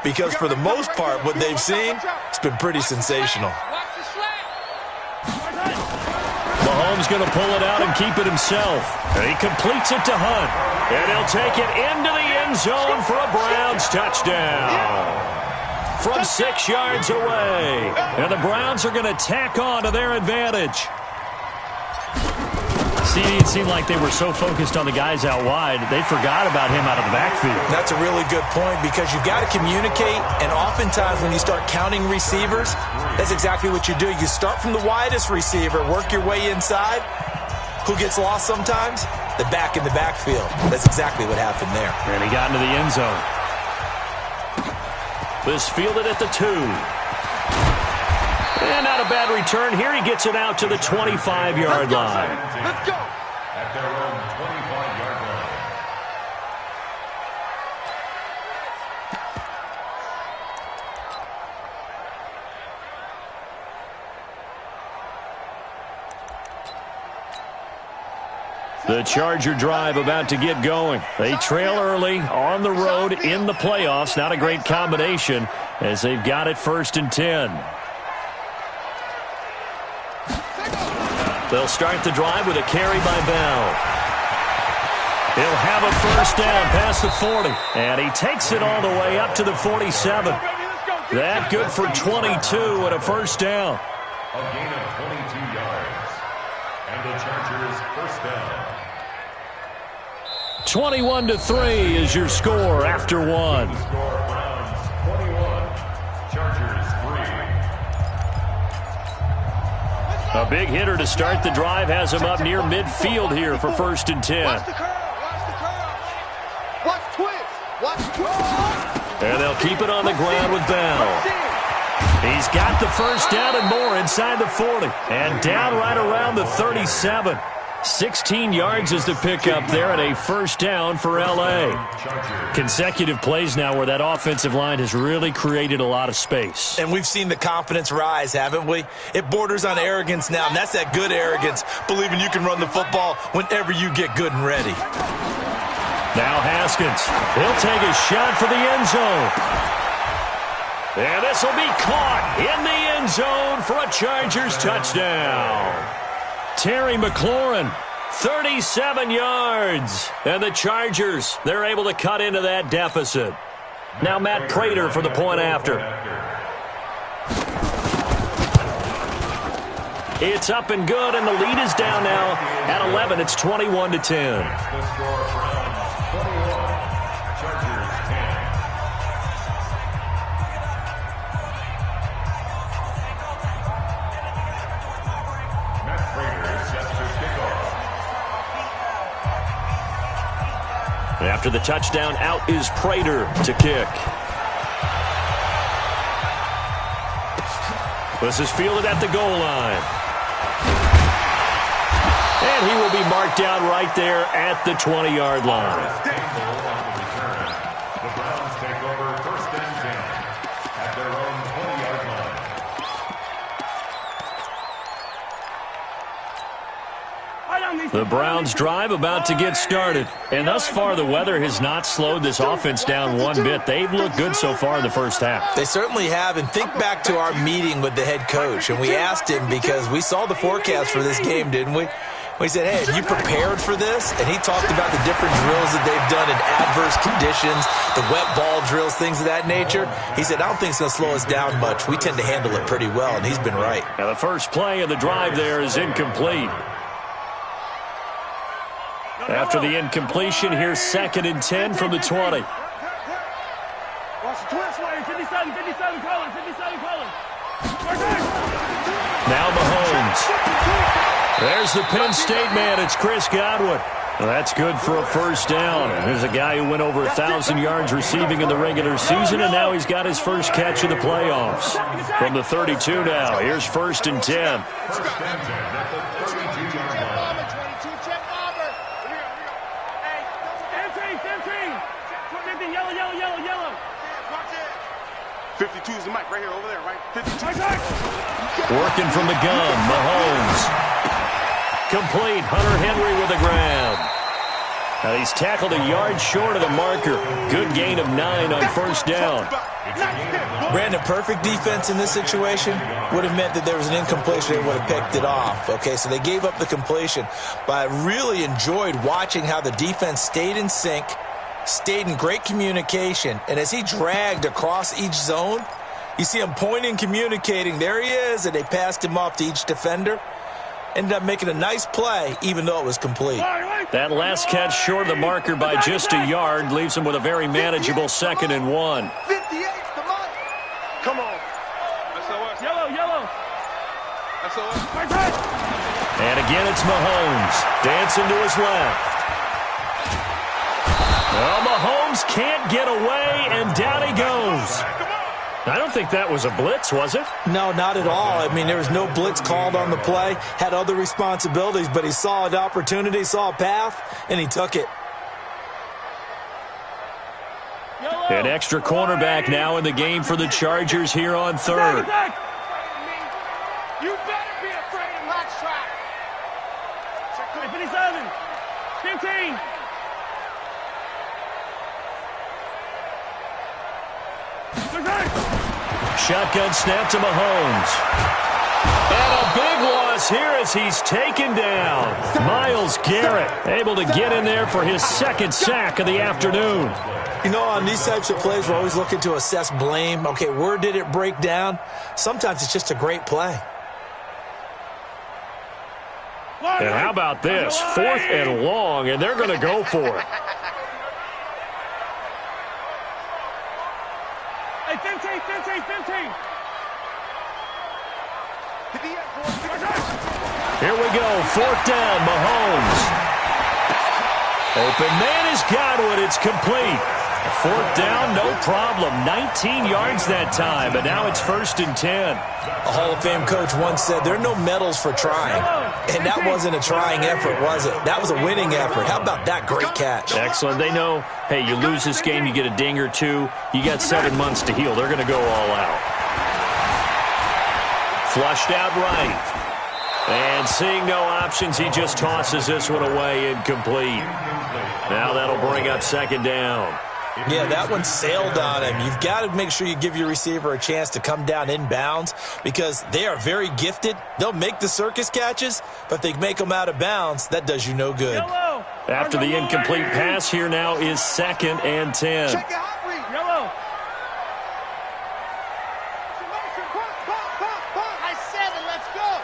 because for the most part, what they've seen, it's been pretty sensational. Mahomes going to pull it out and keep it himself. And he completes it to Hunt. And he'll take it into the end zone for a Browns touchdown. From 6 yards away. And the Browns are going to tack on to their advantage. See, it seemed like they were so focused on the guys out wide, they forgot about him out of the backfield. That's a really good point because you've got to communicate, and oftentimes when you start counting receivers, that's exactly what you do. You start from the widest receiver, work your way inside. Who gets lost sometimes? The back in the backfield. That's exactly what happened there. And he got into the end zone. This fielded at the 2. And not a bad return here. He gets it out to the 25-yard line. Let's go. At their own 25-yard line. The Charger drive about to get going. They trail early on the road in the playoffs. Not a great combination as they've got it 1st and 10. They'll start the drive with a carry by Bell. He'll have a first down past the 40. And he takes it all the way up to the 47. That good for 22 and a first down. A gain of 22 yards. And the Chargers first down. 21-3 is your score after 1. Score Browns 21. Chargers 3. A big hitter to start the drive has him up near midfield here for 1st and 10. Watch the curve. Watch the curve. Watch twist. Watch twist. And they'll keep it on the ground with Bell. He's got the first down and more inside the 40. And down right around the 37. 16 yards is the pickup there and a first down for L.A. Consecutive plays now where that offensive line has really created a lot of space. And we've seen the confidence rise, haven't we? It borders on arrogance now, and that's that good arrogance, believing you can run the football whenever you get good and ready. Now Haskins. He'll take a shot for the end zone. And this will be caught in the end zone for a Chargers touchdown. Terry McLaurin, 37 yards. And the Chargers, they're able to cut into that deficit. Now Matt Prater for the point after. It's up and good, and the lead is down now at 11. It's 21-10. The score Browns 21. Chargers 10. Matt Prater set to kick off. After the touchdown, out is Prater to kick. This is fielded at the goal line. And he will be marked down right there at the 20-yard line. The Browns take over 1st and 10 at their own 20-yard line. The Browns drive about to get started. And thus far, the weather has not slowed this offense down one bit. They've looked good so far in the first half. They certainly have, and think back to our meeting with the head coach, and we asked him because we saw the forecast for this game, didn't we? We said, hey, have you prepared for this? And he talked about the different drills that they've done in adverse conditions, the wet ball drills, things of that nature. He said, I don't think it's going to slow us down much. We tend to handle it pretty well, and he's been right. Now the first play of the drive there is incomplete. After the incompletion, here's 2nd and 10 from the 20. Watch the twist, Wayne. 57, calling. Now Mahomes. There's the Penn State man. It's Chris Godwin. Well, that's good for a first down. And there's a guy who went over 1,000 yards receiving in the regular season, and now he's got his first catch of the playoffs. From the 32 now, here's 1st and 10. First and 10 at the 32-yard line. 52 is the mic right here, over there, right? 52. Working from the gun, Mahomes. Complete, Hunter Henry with a grab. Now he's tackled a yard short of the marker. Good gain of 9 on first down. Brandon, perfect defense in this situation would have meant that there was an incompletion. They would have picked it off. Okay, so they gave up the completion. But I really enjoyed watching how the defense stayed in sync, stayed in great communication. And as he dragged across each zone, you see him pointing, communicating. There he is, and they passed him off to each defender. Ended up making a nice play, even though it was complete. That last catch short of the marker by just a yard leaves him with a very manageable 2nd and 1. 58 to Mike. Come on. SOS. Yellow. SOS. And again, it's Mahomes. Dancing to his left. Well, Mahomes can't get away, and down he goes. I don't think that was a blitz, was it? No, not at all. I mean, there was no blitz called on the play. Had other responsibilities, but he saw an opportunity, saw a path, and he took it. An extra cornerback now in the game for the Chargers here on 3rd. You better be afraid of hot shot. 57. 15. Shotgun snap to Mahomes. And a big loss here as he's taken down. Myles Garrett able to get in there for his 2nd sack of the afternoon. You know, on these types of plays, we're always looking to assess blame. Okay, where did it break down? Sometimes it's just a great play. And how about this? 4th and long, and they're going to go for it. Hey, 15. Here we go, 4th down, Mahomes. Open man has got it, it's complete. 4th down, no problem. 19 yards that time, but now it's 1st and 10. A Hall of Fame coach once said, there are no medals for trying. And that wasn't a trying effort, was it? That was a winning effort. How about that great catch? Excellent. They know, hey, you lose this game, you get a ding or 2. You got 7 months to heal. They're going to go all out. Flushed out right. And seeing no options, he just tosses this one away incomplete. Now that'll bring up 2nd down. Yeah, that one sailed on him. You've got to make sure you give your receiver a chance to come down inbounds because they are very gifted. They'll make the circus catches, but if they make them out of bounds, that does you no good. After the incomplete pass, here now is 2nd and 10. Check it out, Yellow. I said it, let's go.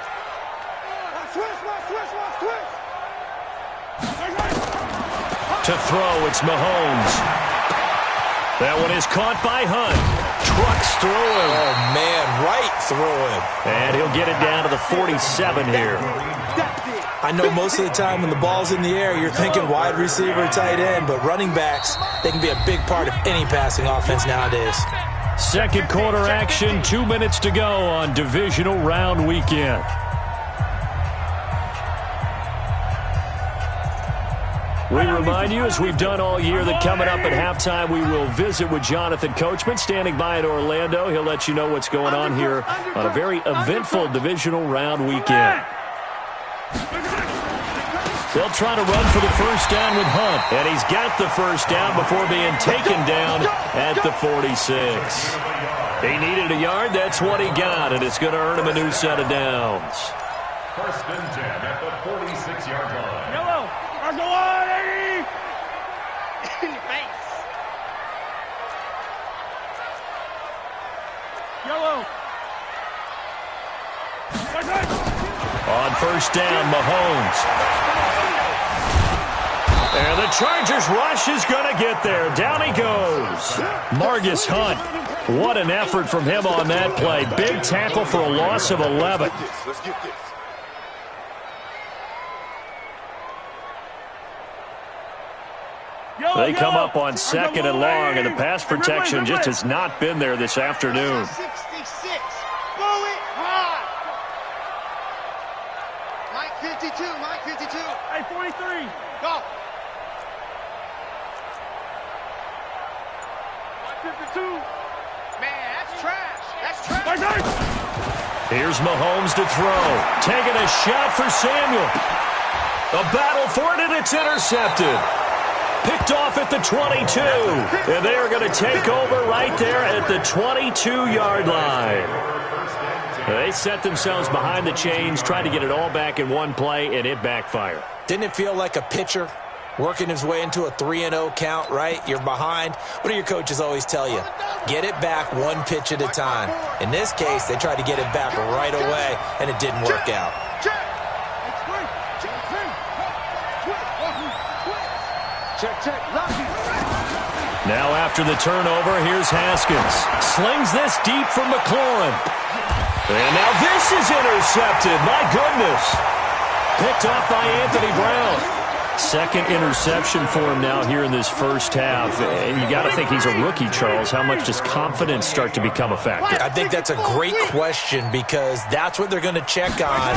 To throw, it's Mahomes. That one is caught by Hunt. Trucks through him. Oh, man, right through him. And he'll get it down to the 47 here. I know most of the time when the ball's in the air, you're thinking wide receiver, tight end, but running backs, they can be a big part of any passing offense nowadays. 2nd quarter action, 2 minutes to go on divisional round weekend. We remind you, as we've done all year, that coming up at halftime, we will visit with Jonathan Coachman, standing by in Orlando. He'll let you know what's going on here on a very eventful divisional round weekend. They'll try to run for the 1st down with Hunt, and he's got the 1st down before being taken down at the 46. He needed a yard, that's what he got, and it's going to earn him a new set of downs. 1st and 10 at the 46-yard line. Yellow. Go on, Eddie! In your face. Yellow. On 1st down, Mahomes. And the Chargers rush is going to get there. Down he goes. Margus Hunt. What an effort from him on that play. Big tackle for a loss of 11. Let's get this. They come up on 2nd and long, and the pass protection just has not been there this afternoon. 66. Bullet hard. Mike 52. Hey, 43. Go. Mike 52. Man, that's trash. Here's Mahomes to throw. Taking a shot for Samuel. A battle for it, and it's intercepted. Picked off at the 22. And they are going to take over right there at the 22-yard line. They set themselves behind the chains, tried to get it all back in one play, and it backfired. Didn't it feel like a pitcher working his way into a 3-0 count, right? You're behind. What do your coaches always tell you? Get it back one pitch at a time. In this case, they tried to get it back right away, and it didn't work out. Now after the turnover, here's Haskins. Slings this deep from McLaurin. And now this is intercepted. My goodness. Picked off by Anthony Brown. Second interception for him now here in this first half. And you got to think he's a rookie, Charles. How much does confidence start to become a factor? I think that's a great question because that's what they're going to check on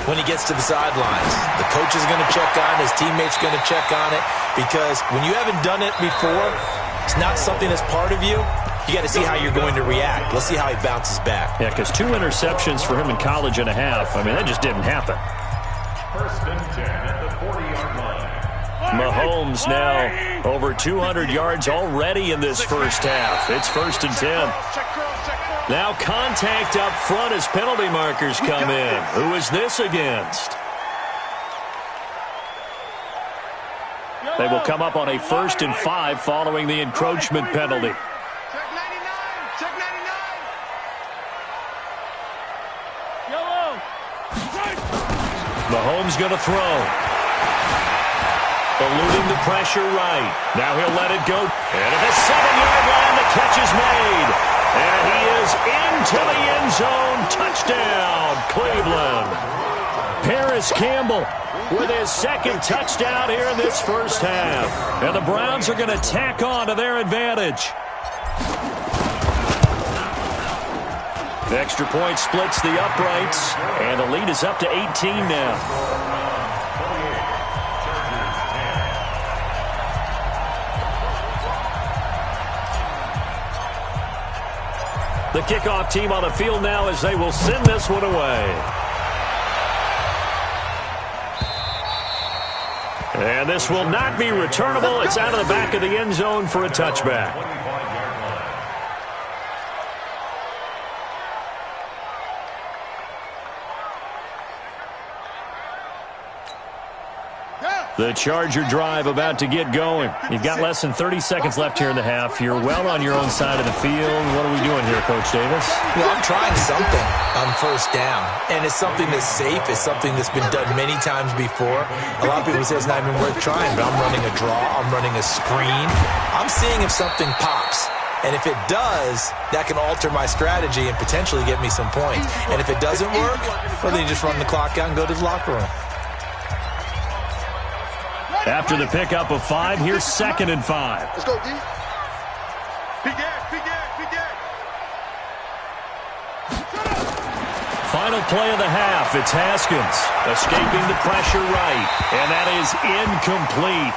when he gets to the sidelines. The coach is going to check on, his teammates going to check on it, because when you haven't done it before, it's not something that's part of you. You got to see how you're going to react. Let's see how he bounces back. Yeah, because 2 interceptions for him in college and a half. I mean, that just didn't happen. First and 10 at the 40-yard line. Mahomes now over 200 yards already in this first half. It's first and 10. Now contact up front as penalty markers come in. Who is this against? They will come up on a 1st and 5 following the encroachment penalty. Mahomes going to throw. Eluding the pressure right. Now he'll let it go. And at the 7-yard line, the catch is made. And he is into the end zone. Touchdown, Cleveland. Paris Campbell with his second touchdown here in this first half. And the Browns are going to tack on to their advantage. The extra point splits the uprights. And the lead is up to 18 now. The kickoff team on the field now as they will send this one away. And this will not be returnable. It's out of the back of the end zone for a touchback. The Charger drive about to get going. You've got less than 30 seconds left here in the half. You're well on your own side of the field. What are we doing here, Coach Davis? Well, I'm trying something on first down, and it's something that's safe. It's something that's been done many times before. A lot of people say it's not even worth trying, but I'm running a draw. I'm running a screen. I'm seeing if something pops. And if it does, that can alter my strategy and potentially get me some points. And if it doesn't work, well, then you just run the clock out and go to the locker room. After the pickup of 5, here's 2nd and 5. Let's go, D. Big gas. Final play of the half. It's Haskins escaping the pressure right. And that is incomplete.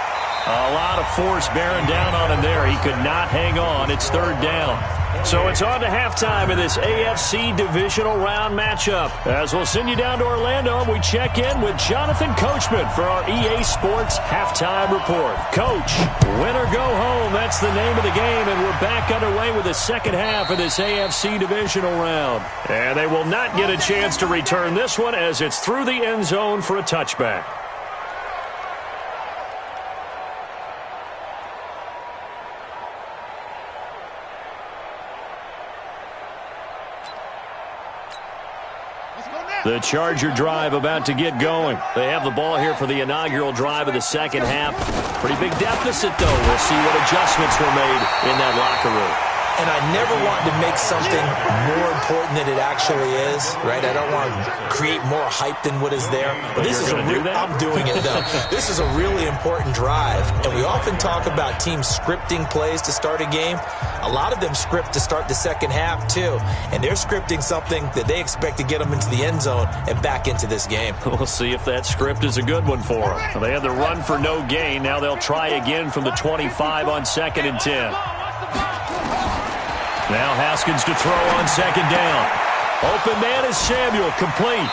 A lot of force bearing down on him there. He could not hang on. It's 3rd down. So it's on to halftime in this AFC divisional round matchup. As we'll send you down to Orlando, we check in with Jonathan Coachman for our EA Sports Halftime Report. Coach, win or go home, that's the name of the game, and we're back underway with the second half of this AFC divisional round. And they will not get a chance to return this one as it's through the end zone for a touchback. The Charger drive about to get going. They have the ball here for the inaugural drive of the second half. Pretty big deficit, though. We'll see what adjustments were made in that locker room. And I never want to make something more important than it actually is, right? I don't want to create more hype than what is there. But this is I'm doing it, though. This is a really important drive. And we often talk about teams scripting plays to start a game. A lot of them script to start the second half, too. And they're scripting something that they expect to get them into the end zone and back into this game. We'll see if that script is a good one for them. They had the run for no gain. Now they'll try again from the 25 on 2nd and 10. Now Haskins to throw on 2nd down. Open man is Samuel, complete.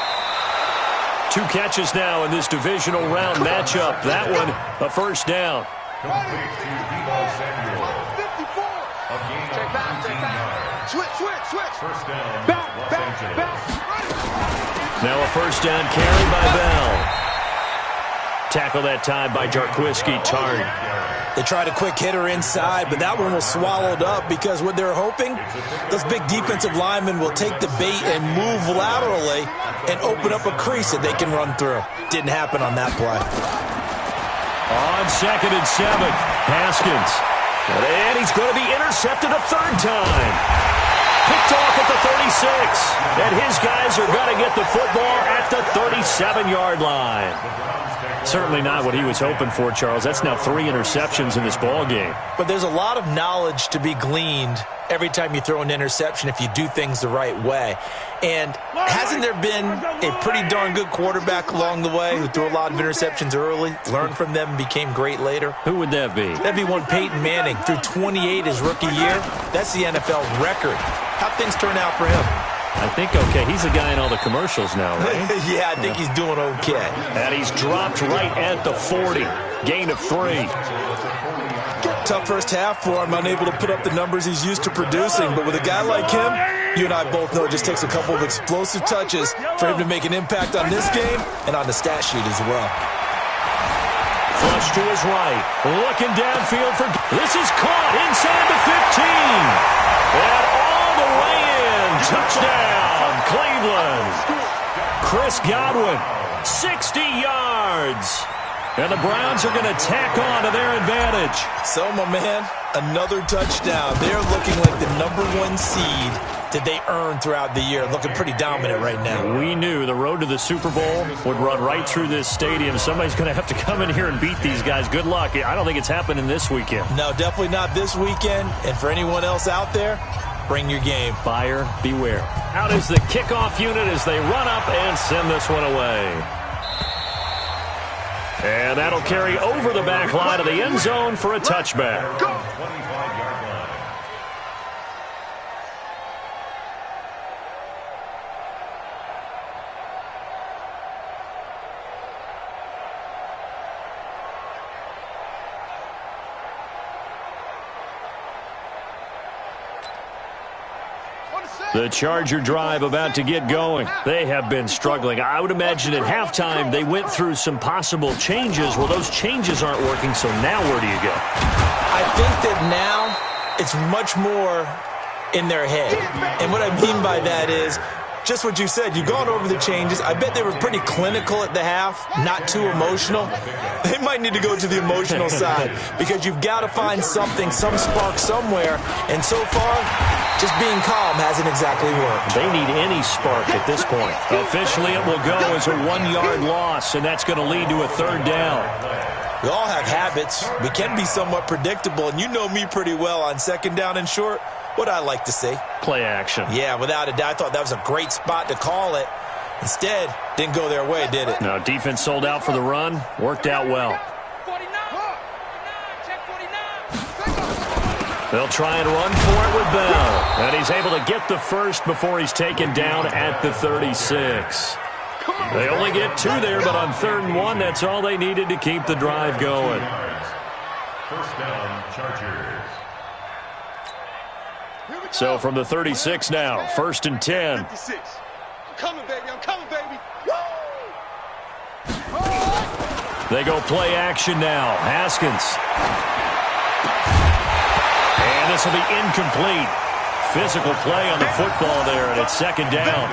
2 catches now in this divisional round matchup. That one, a 1st down. Complete to Deebo Samuel. 54. A gain of 19 yards. Switch. First down, Los Angeles. Now a first down carry by Bell. Tackle that time by Jarquiski Tartt. They tried a quick hitter inside, but that one was swallowed up because what they're hoping, those big defensive linemen will take the bait and move laterally and open up a crease that they can run through. Didn't happen on that play. On 2nd and 7, Haskins. And he's going to be intercepted a third time. Picked off at the 36. And his guys are going to get the football at the 37-yard line. Certainly not what he was hoping for, Charles. That's now 3 interceptions in this ball game. But there's a lot of knowledge to be gleaned every time you throw an interception if you do things the right way. And hasn't there been a pretty darn good quarterback along the way who threw a lot of interceptions early, learned from them, and became great later? Who would that be? That'd be one Peyton Manning. Threw 28 his rookie year. That's the NFL record. How'd things turn out for him? I think okay. He's a guy in all the commercials now, right? Yeah, I think he's doing okay. And he's dropped right at the 40. Gain of 3. Tough first half for him, unable to put up the numbers he's used to producing. But with a guy like him, you and I both know it just takes a couple of explosive touches for him to make an impact on this game and on the stat sheet as well. Flush to his right. Looking downfield for... This is caught inside the 15. And all the way in. Touchdown, Cleveland. Chris Godwin, 60 yards. And the Browns are going to tack on to their advantage. So, my man, another touchdown. They're looking like the #1 seed that they earned throughout the year. Looking pretty dominant right now. We knew the road to the Super Bowl would run right through this stadium. Somebody's going to have to come in here and beat these guys. Good luck. I don't think it's happening this weekend. No, definitely not this weekend. And for anyone else out there, bring your game. Buyer beware. Out is the kickoff unit as they run up and send this one away. And that'll carry over the back line of the end zone for a touchback. 25-yard line. The Charger drive about to get going. They have been struggling. I would imagine at halftime they went through some possible changes. Well, those changes aren't working, so now where do you go? I think that now it's much more in their head. And what I mean by that is just what you said. You've gone over the changes. I bet they were pretty clinical at the half, not too emotional. They might need to go to the emotional side because you've got to find something, some spark somewhere. And so far, just being calm hasn't exactly worked. They need any spark at this point. Officially, it will go as a 1-yard loss, and that's going to lead to a third down. We all have habits. We can be somewhat predictable, and you know me pretty well on second down and short. What I like to see. Play action. Yeah, without a doubt. I thought that was a great spot to call it. Instead, didn't go their way, did it? No, defense sold out for the run. Worked out well. 49. Check 49. They'll try and run for it with Bell. And he's able to get the first before he's taken down at the 36. They only get 2 there, but on 3rd and 1, that's all they needed to keep the drive going. First down, Chargers. So from the 36 now, 1st and 10. 56. I'm coming, baby. I'm coming, baby. They go play action now. Haskins. And this will be incomplete. Physical play on the football there, and it's 2nd down.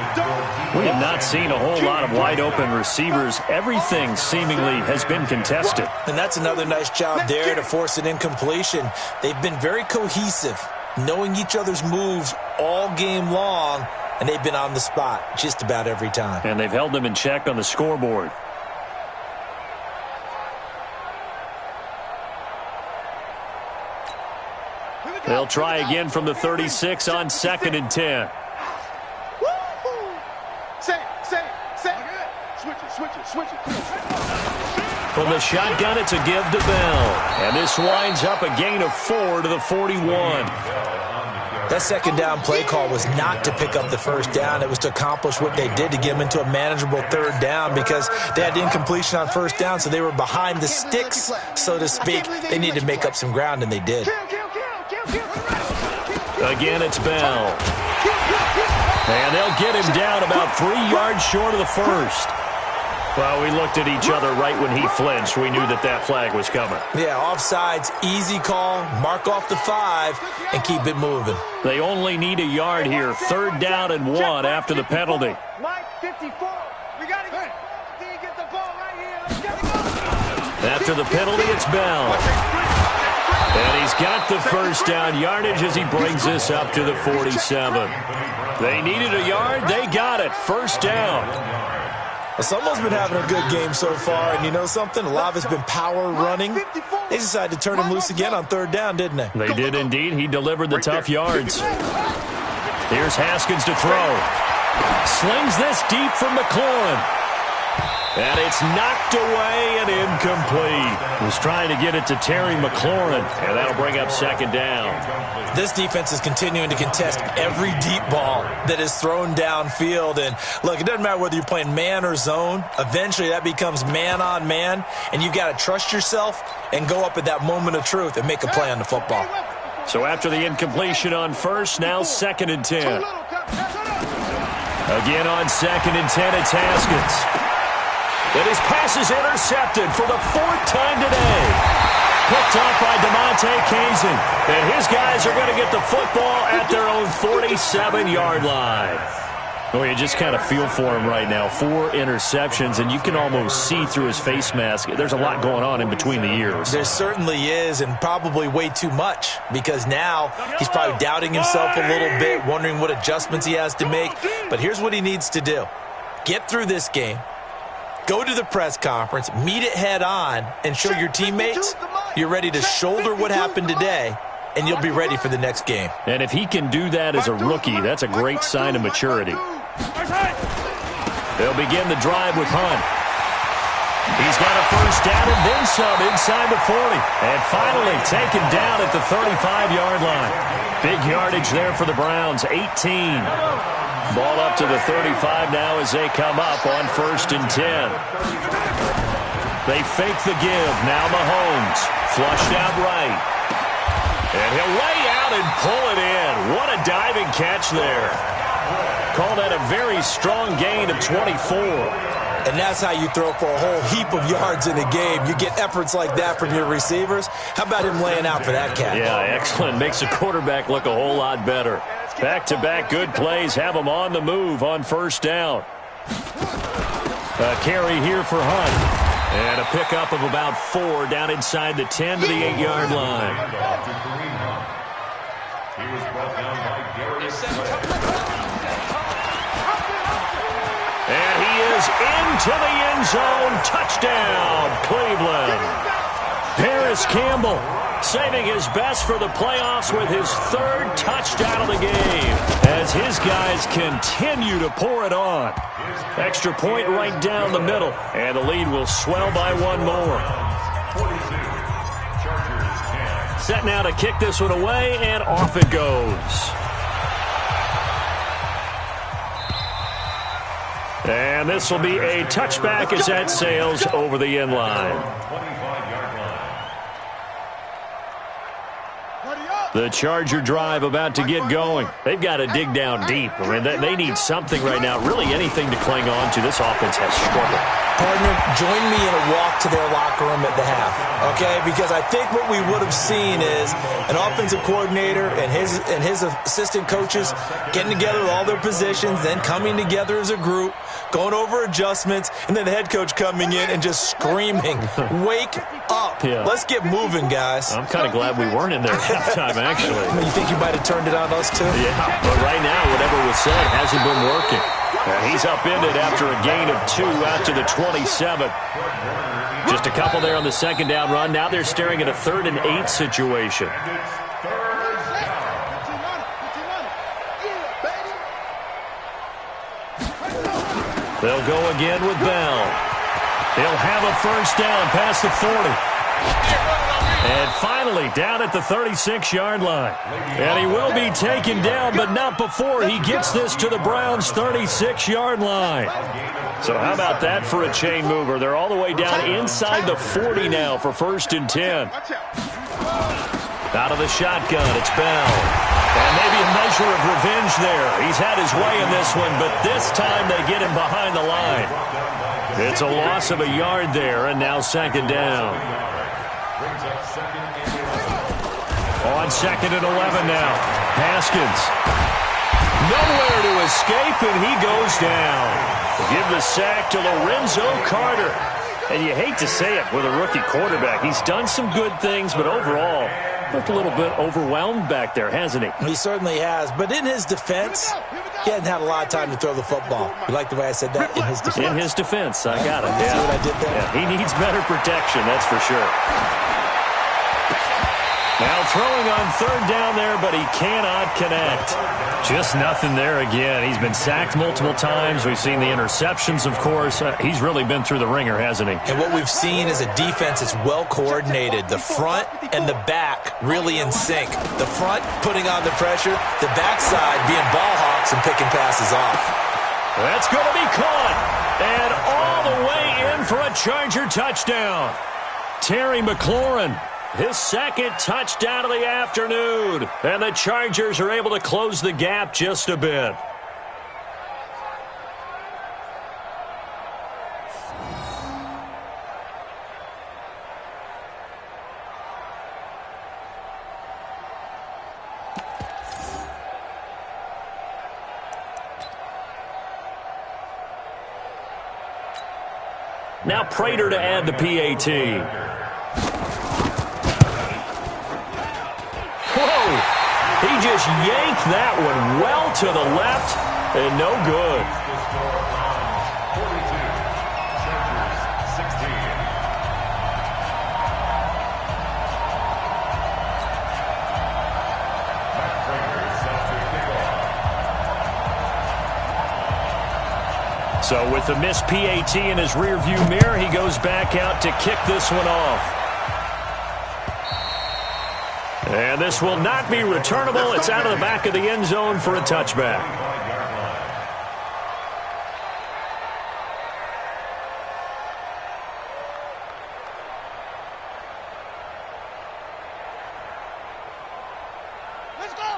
We have not seen a whole lot of wide-open receivers. Everything seemingly has been contested. And that's another nice job there to force an incompletion. They've been very cohesive, knowing each other's moves all game long, and they've been on the spot just about every time. And they've held them in check on the scoreboard. They'll try again from the 36 on 2nd and 10. Switch it. From the shotgun, it's a give to Bell. And this winds up a gain of 4 to the 41. That second down play call was not to pick up the first down. It was to accomplish what they did, to get them into a manageable third down, because they had incompletion on first down, so they were behind the sticks, so to speak. They needed to make up some ground, and they did. Again, it's Bell. And they'll get him down about 3 yards short of the first. Well, we looked at each other right when he flinched. We knew that flag was coming. Yeah, offsides, easy call, mark off the 5, and keep it moving. They only need a yard here. 3rd down and 1 after the penalty. Mike, 54. We got to get the ball right here. Let's get it. After the penalty, it's Bell. And he's got the first down yardage as he brings this up to the 47. They needed a yard. They got it. First down. Well, someone's been having a good game so far, and you know something? A lot of it's been power running. They decided to turn him loose again on 3rd down, didn't they? They did indeed. He delivered the tough yards. Here's Haskins to throw. Slings this deep from McLaurin. And it's knocked away and incomplete. Was trying to get it to Terry McLaurin, and that'll bring up 2nd down. This defense is continuing to contest every deep ball that is thrown downfield. And, look, it doesn't matter whether you're playing man or zone. Eventually, that becomes man-on-man, and you've got to trust yourself and go up at that moment of truth and make a play on the football. So after the incompletion on first, now 2nd and 10. Again on 2nd and 10, it's Haskins. And his pass is intercepted for the 4th time today. Picked up by DeMonte Kazin. And his guys are going to get the football at their own 47-yard line. Well, you just kind of feel for him right now. 4 interceptions, and you can almost see through his face mask. There's a lot going on in between the ears. There certainly is, and probably way too much, because now he's probably doubting himself a little bit, wondering what adjustments he has to make. But here's what he needs to do. Get through this game. Go to the press conference, meet it head on, and show your teammates you're ready to shoulder what happened today, and you'll be ready for the next game. And if he can do that as a rookie, that's a great sign of maturity. They'll begin the drive with Hunt. He's got a first down and then some inside the 40. And finally taken down at the 35-yard line. Big yardage there for the Browns, 18. Ball up to the 35 now as they come up on 1st and 10. They fake the give. Now Mahomes. Flushed out right. And he'll lay out and pull it in. What a diving catch there. Call that a very strong gain of 24. And that's how you throw for a whole heap of yards in a game. You get efforts like that from your receivers. How about him laying out for that catch? Yeah, excellent. Makes the quarterback look a whole lot better. Back-to-back good plays have them on the move on 1st down. A carry here for Hunt. And a pickup of about 4 down inside the 10 to the 8-yard line. He was brought down by Darius Slay. And he is into the end zone. Touchdown, Cleveland. Paris Campbell saving his best for the playoffs with his 3rd touchdown of the game as his guys continue to pour it on. Extra point right down the middle, and the lead will swell by 1 more. 42. Chargers 10. Set now to kick this one away, and off it goes. And this will be a touchback as that sails over the end line. 25-yard line. The Charger drive about to get going. They've got to dig down deep. I mean, they need something right now, really anything to cling on to. This offense has struggled. Partner, join me in a walk to their locker room at the half, okay? Because I think what we would have seen is an offensive coordinator and his assistant coaches getting together with all their positions, then coming together as a group, going over adjustments, and then the head coach coming in and just screaming, wake up. Yeah. Let's get moving, guys. I'm kind of glad we weren't in there at halftime, actually. You think you might have turned it on us, too? Yeah, but right now, whatever was said hasn't been working. He's upended after a gain of 2 out to the 27. Just a couple there on the 2nd down run. Now they're staring at a 3rd and 8 situation. They'll go again with Bell. He'll have a first down past the 40. And finally, down at the 36-yard line. And he will be taken down, but not before he gets this to the Browns' 36-yard line. So how about that for a chain mover? They're all the way down inside the 40 now for 1st and 10. Out of the shotgun, it's Bell. And maybe a measure of revenge there. He's had his way in this one, but this time they get him behind the line. It's a loss of a yard there, and now 2nd down. On 2nd and 11 now. Haskins. Nowhere to escape, and he goes down. Give the sack to Lorenzo Carter. And you hate to say it with a rookie quarterback. He's done some good things, but overall, looked a little bit overwhelmed back there, hasn't he? He certainly has. But in his defense, he hasn't had a lot of time to throw the football. You like the way I said that? In his defense. In his defense. I got it. See what I did there? Yeah, he needs better protection, that's for sure. Now throwing on 3rd down there, but he cannot connect. Just nothing there again. He's been sacked multiple times. We've seen the interceptions, of course. He's really been through the ringer, hasn't he? And what we've seen is a defense that's well coordinated. The front and the back really in sync. The front putting on the pressure, the backside being ball hawks and picking passes off. That's going to be caught. And all the way in for a Charger touchdown. Terry McLaurin. His 2nd touchdown of the afternoon. And the Chargers are able to close the gap just a bit. Now Prater to add the PAT. He just yanked that one well to the left, and no good. So with the missed PAT in his rearview mirror, he goes back out to kick this one off. And this will not be returnable. It's out of the back of the end zone for a touchback.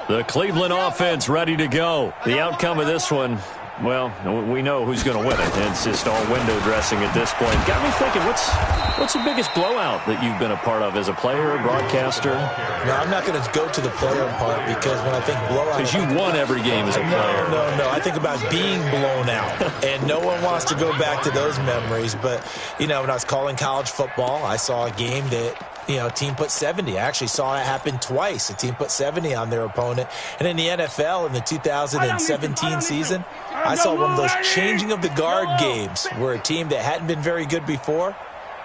The Cleveland offense ready to go. The outcome of this one, well, we know who's going to win it. It's just all window dressing at this point. Got me thinking, what's the biggest blowout that you've been a part of as a player, broadcaster? No, I'm not going to go to the player part because when I think blowout... Because you won every game as a player. No. I think about being blown out. And no one wants to go back to those memories. But, when I was calling college football, I saw a game that... team put 70. I actually saw it happen twice. A team put 70 on their opponent. And in the NFL, in the 2017 season, I saw one of those changing of the guard games where a team that hadn't been very good before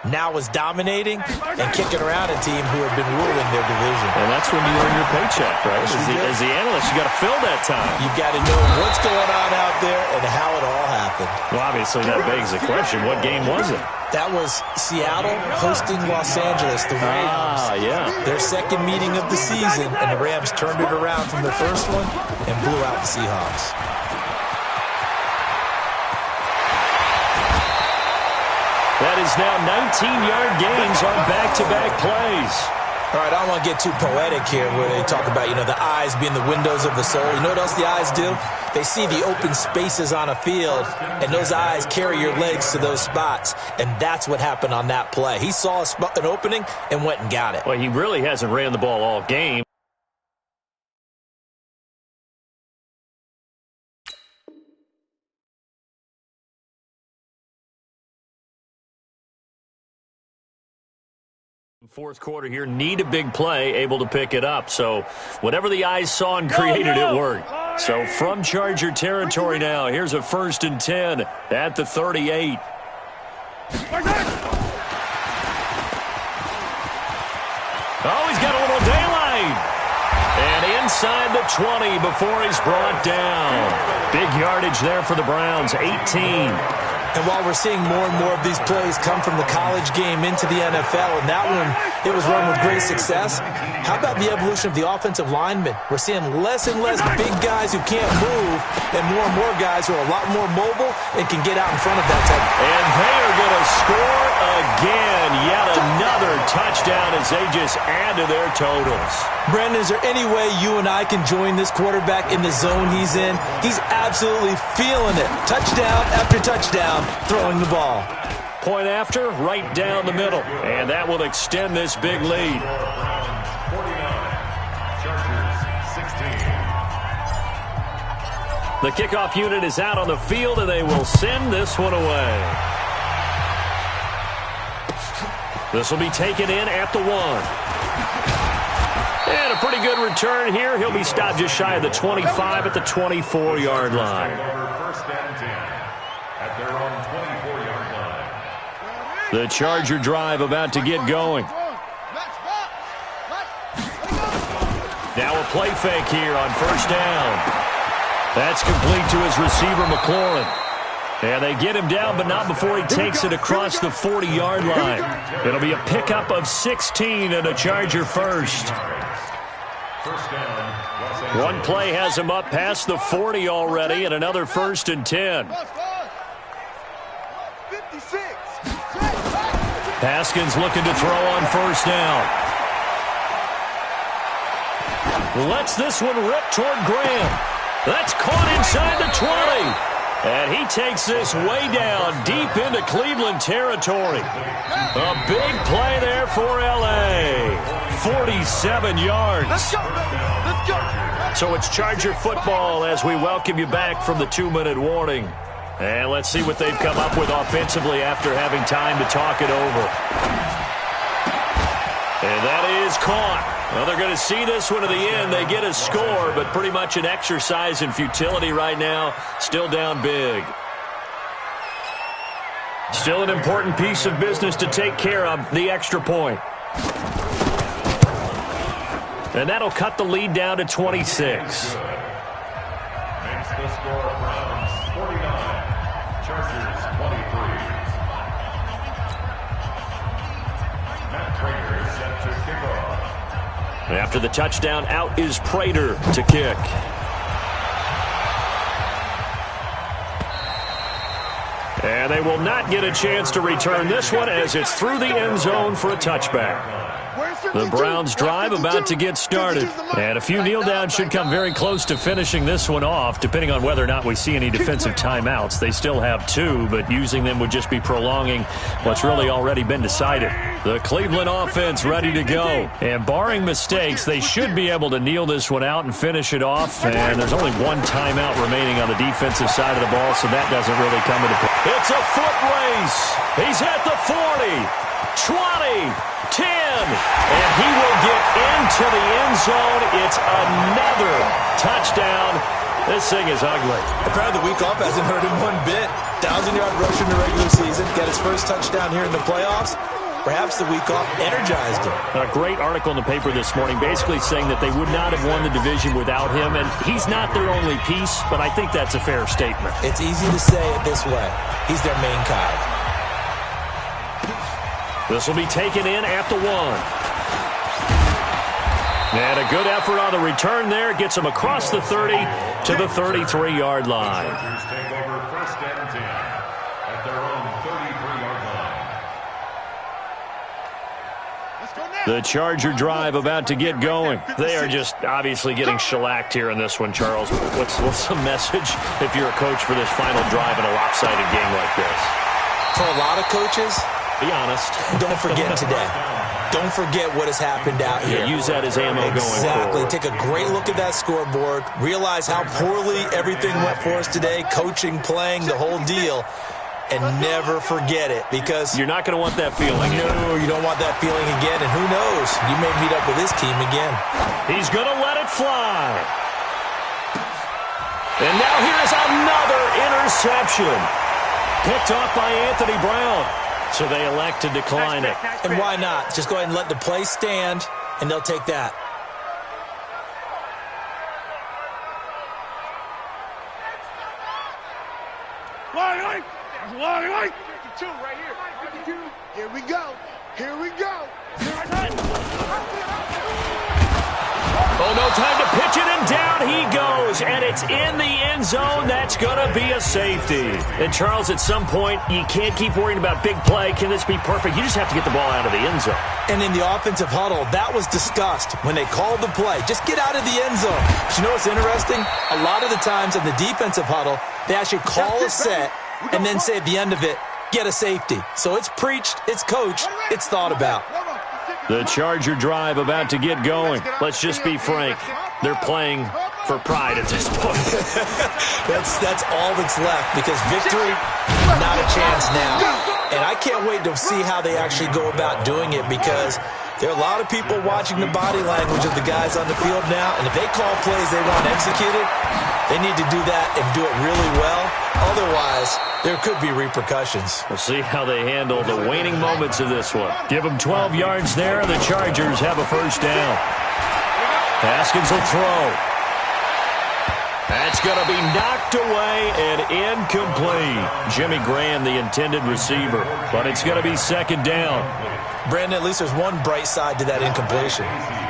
now was dominating and kicking around a team who had been ruling their division. And that's when you earn your paycheck, right? As the analyst, you got to fill that time. You've got to know what's going on out there and how it all happened. Well, obviously, that begs the question, what game was it? That was Seattle hosting Los Angeles, the Rams. Yeah. Their 2nd meeting of the season, and the Rams turned it around from the first one and blew out the Seahawks. That is now 19-yard gains on back-to-back plays. All right, I don't want to get too poetic here where they talk about, the eyes being the windows of the soul. You know what else the eyes do? They see the open spaces on a field, and those eyes carry your legs to those spots, and that's what happened on that play. He saw an opening and went and got it. Well, he really hasn't ran the ball all game. Fourth quarter here, need a big play, able to pick it up. So whatever the eyes saw and created, it worked. So from Charger territory now, here's a 1st and 10 at the 38. Oh, he's got a little daylight. And inside the 20 before he's brought down. Big yardage there for the Browns, 18. And while we're seeing more and more of these plays come from the college game into the NFL, and that one, it was run with great success, how about the evolution of the offensive linemen? We're seeing less and less big guys who can't move and more guys who are a lot more mobile and can get out in front of that type. And they are going to score again. Yet another touchdown as they just add to their totals. Brandon, is there any way you and I can join this quarterback in the zone he's in? He's absolutely feeling it. Touchdown after touchdown, throwing the ball. Point after, right down the middle. And that will extend this big lead. Browns 49, Chargers 16. The kickoff unit is out on the field, and they will send this one away. This will be taken in at the 1. And a pretty good return here. He'll be stopped just shy of the 25 at the 24-yard line. First and 10 at their own 24-yard line. The Charger drive about to get going. Now a play fake here on first down. That's complete to his receiver, McLaurin. And they get him down, but not before he takes it across the 40-yard line. It'll be a pickup of 16 and a Charger first. One play has him up past the 40 already, and another first and 10. Haskins looking to throw on first down. Lets this one rip toward Graham. That's caught inside the 20. And he takes this way down deep into Cleveland territory. A big play there for L.A. 47 yards. Let's go. Let's go. So it's Charger football as we welcome you back from the 2-minute warning. And let's see what they've come up with offensively after having time to talk it over. And that is caught. Well, they're going to see this one to the end. They get a score, but pretty much an exercise in futility right now. Still down big. Still an important piece of business to take care of, the extra point. And that'll cut the lead down to 26. Makes the score Browns 49, Chargers 23. Matt Prater is set to kick off. After the touchdown, out is Prater to kick. And they will not get a chance to return this one as it's through the end zone for a touchback. The Browns drive about to get started. And a few kneel downs should come very close to finishing this one off, depending on whether or not we see any defensive timeouts. They still have 2, but using them would just be prolonging what's really already been decided. The Cleveland offense ready to go. And barring mistakes, they should be able to kneel this one out and finish it off. And there's only 1 timeout remaining on the defensive side of the ball, so that doesn't really come into play. It's a foot race. He's at the 40, 20, 10, and he will get into the end zone. It's another touchdown. This thing is ugly. Apparently the week off hasn't hurt him one bit. 1,000-yard rush in the regular season. Got his first touchdown here in the playoffs. Perhaps the week off energized him. A great article in the paper this morning basically saying that they would not have won the division without him, and he's not their only piece, but I think that's a fair statement. It's easy to say it this way. He's their main cog. This will be taken in at the 1. And a good effort on the return there. Gets him across the 30 to the 33-yard line. Chargers take over first and 10 at their own 33-yard line. The Charger drive about to get going. They are just obviously getting shellacked here in this one, Charles. What's the message if you're a coach for this final drive in a lopsided game like this? For a lot of coaches, be honest. Don't forget today. Don't forget what has happened out here. Yeah, use that as ammo going forward. Exactly. Take a great look at that scoreboard. Realize how poorly everything went for us today. Coaching, playing, the whole deal. And never forget it, because you're not going to want that feeling. No, you don't want that feeling again. And who knows? You may meet up with this team again. He's going to let it fly. And now here's another interception. Picked off by Anthony Brown. So they elect to decline it. And why not? Just go ahead and let the play stand, and they'll take that. 52 right here. 52. Here we go. Here we go. Oh, no time to pitch it, and down he goes, and it's in the end zone. That's going to be a safety. And, Charles, at some point, you can't keep worrying about big play. Can this be perfect? You just have to get the ball out of the end zone. And in the offensive huddle, that was discussed when they called the play. Just get out of the end zone. But you know what's interesting? A lot of the times in the defensive huddle, they actually call a set and then say at the end of it, get a safety. So it's preached, it's coached, it's thought about. The Charger drive about to get going. Let's just be frank. They're playing for pride at this point. That's all that's left because victory, not a chance now. And I can't wait to see how they actually go about doing it because there are a lot of people watching the body language of the guys on the field now. And if they call plays they want executed, they need to do that and do it really well. Otherwise, there could be repercussions. We'll see how they handle the waning moments of this one. Give them 12 yards there, and the Chargers have a first down. Haskins will throw. That's going to be knocked away and incomplete. Jimmy Graham, the intended receiver, but it's going to be second down. Brandon, at least there's one bright side to that incompletion.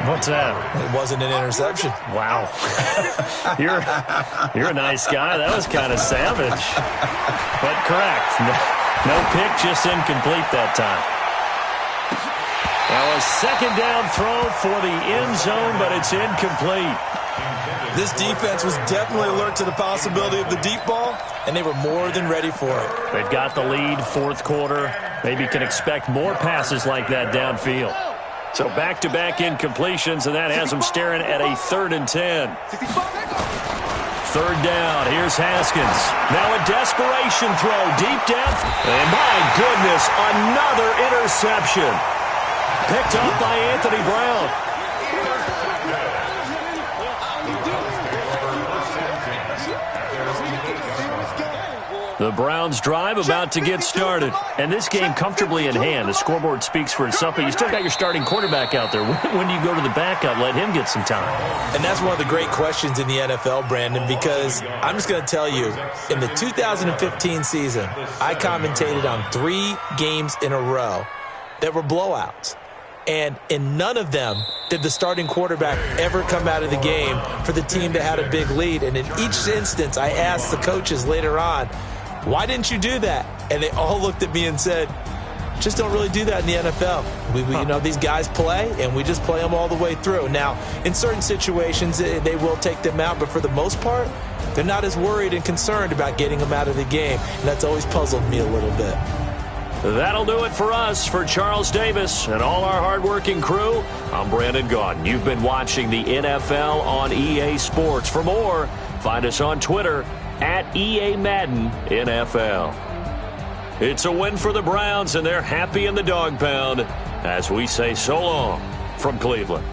What's that? It wasn't an interception. Wow. You're a nice guy. That was kind of savage. But correct. No pick, just incomplete that time. Now a second down throw for the end zone, but it's incomplete. This defense was definitely alert to the possibility of the deep ball, and they were more than ready for it. They've got the lead, fourth quarter. Maybe can expect more passes like that downfield. So back-to-back incompletions, and that has them staring at a 3rd and 10. Third down, here's Haskins. Now a desperation throw deep down. And my goodness, another interception. Picked up by Anthony Brown. The Browns drive about to get started. And this game comfortably in hand. The scoreboard speaks for itself, but you still got your starting quarterback out there. When do you go to the backup? Let him get some time. And that's one of the great questions in the NFL, Brandon, because I'm just going to tell you, in the 2015 season, I commentated on 3 games in a row that were blowouts. And in none of them did the starting quarterback ever come out of the game for the team that had a big lead. And in each instance, I asked the coaches later on, why didn't you do that? And they all looked at me and said, just don't really do that in the NFL. You know, these guys play, and we just play them all the way through. Now, in certain situations, they will take them out, but for the most part, they're not as worried and concerned about getting them out of the game. And that's always puzzled me a little bit. That'll do it for us. For Charles Davis and all our hardworking crew, I'm Brandon Gaudin. You've been watching the NFL on EA Sports. For more, find us on Twitter at EA Madden NFL. It's a win for the Browns, and they're happy in the dog pound as we say so long from Cleveland.